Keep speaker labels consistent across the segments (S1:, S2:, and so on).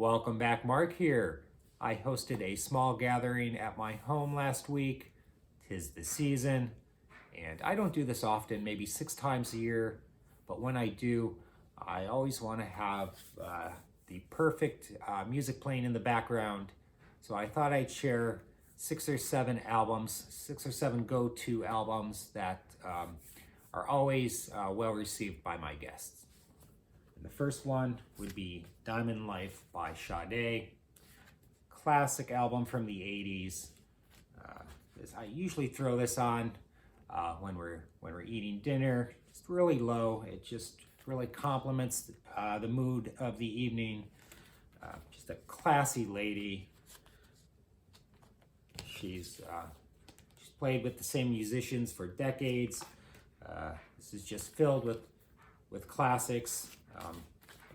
S1: Welcome back, Mark here. I hosted a small gathering at my home last week. 'Tis the season, and I don't do this often, maybe 6 times a year, but when I do, I always want to have the perfect music playing in the background. So I thought I'd share 6 or 7 albums, 6 or 7 go-to albums that are always well received by my guests. And the first one would be Diamond Life by Sade. Classic album from the 80s. I usually throw this on when we're eating dinner. It's really low. It just really complements the mood of the evening. Just a classy lady. She's played with the same musicians for decades. This is just filled with classics.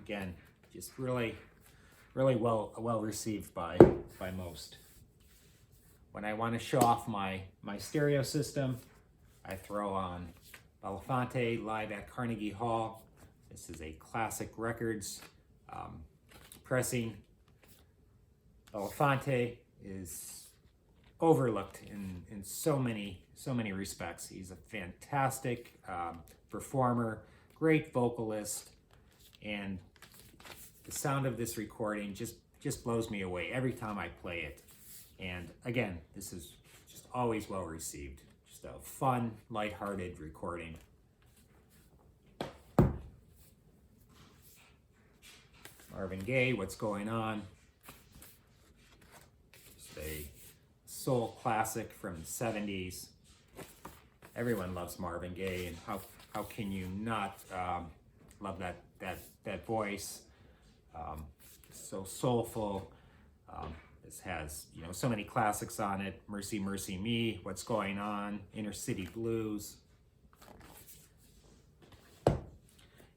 S1: Again, just really well received by most. When I want to show off my stereo system, I throw on Belafonte live at Carnegie Hall. This is a classic records pressing. Belafonte is overlooked in so many respects. He's a fantastic performer, great vocalist, and the sound of this recording just blows me away every time I play it. And again, this is just always well received. Just a fun, lighthearted recording. Marvin Gaye, What's Going On? Just a soul classic from the 70s. Everyone loves Marvin Gaye, and how can you not love that voice? So soulful. This has so many classics on it: Mercy Mercy Me, What's Going On, Inner City Blues.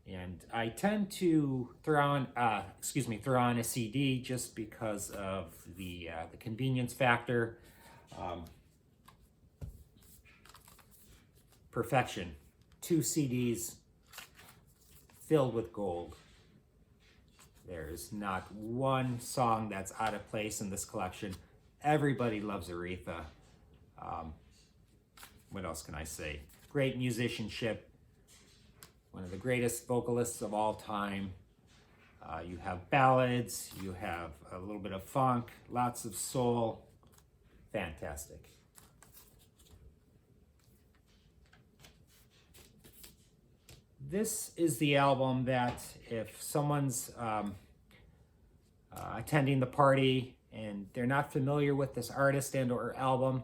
S1: And I tend to throw on a CD just because of the convenience factor. Perfection. 2 CDs filled with gold. There's not one song that's out of place in this collection. Everybody loves Aretha. What else can I say? Great musicianship. One of the greatest vocalists of all time. You have ballads, you have a little bit of funk, lots of soul. Fantastic. This is the album that if someone's attending the party and they're not familiar with this artist and or album,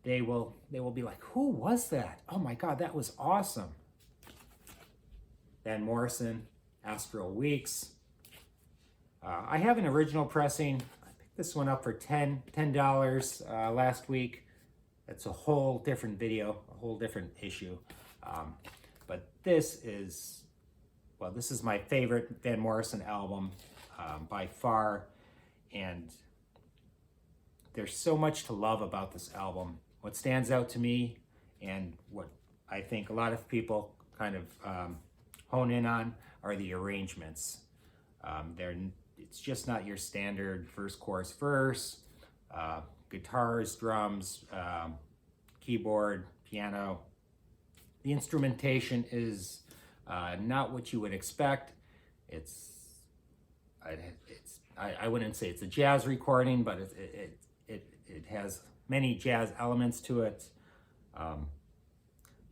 S1: they will be like, who was that? Oh my God, that was awesome. Van Morrison, Astral Weeks. I have an original pressing. I picked this one up for $10 last week. It's a whole different video, a whole different issue. But this is my favorite Van Morrison album by far. And there's so much to love about this album. What stands out to me, and what I think a lot of people kind of hone in on, are the arrangements. It's just not your standard verse, chorus, verse. Guitars, drums, keyboard, piano. The instrumentation is not what you would expect. I wouldn't say it's a jazz recording, but it has many jazz elements to it.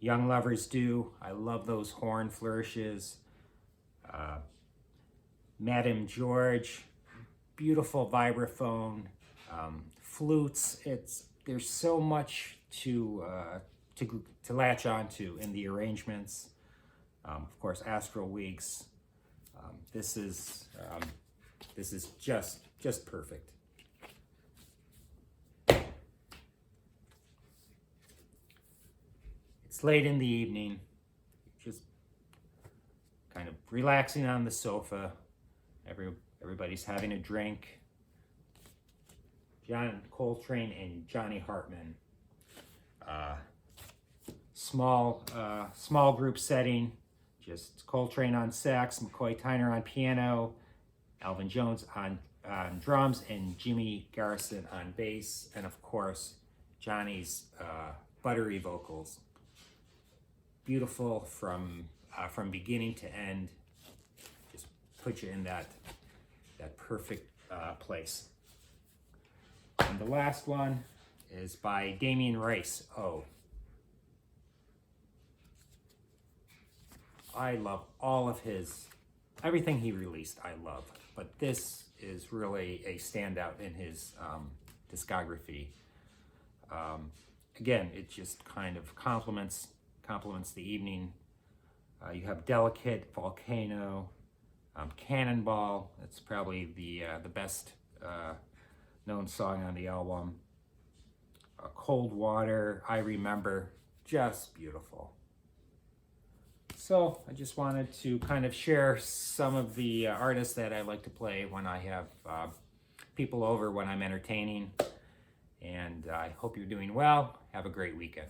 S1: Young Lovers Do. I love those horn flourishes. Madame George, beautiful vibraphone, flutes. There's so much to latch onto in the arrangements. Of course, Astral Weeks. This is just perfect. It's late in the evening, just kind of relaxing on the sofa. Everybody's having a drink. John Coltrane and Johnny Hartman. Small group setting. Just Coltrane on sax, McCoy Tyner on piano, Alvin Jones on drums, and Jimmy Garrison on bass, and of course Johnny's buttery vocals. Beautiful from beginning to end. Just put you in that perfect place. And the last one is by Damien Rice. Oh, I love all of everything he released I love, but this is really a standout in his discography. Again, it just kind of complements the evening. You have Delicate, Volcano, Cannonball. That's probably the best known song on the album. Cold Water, I Remember, just beautiful. So I just wanted to kind of share some of the artists that I like to play when I have people over, when I'm entertaining. And I hope you're doing well. Have a great weekend.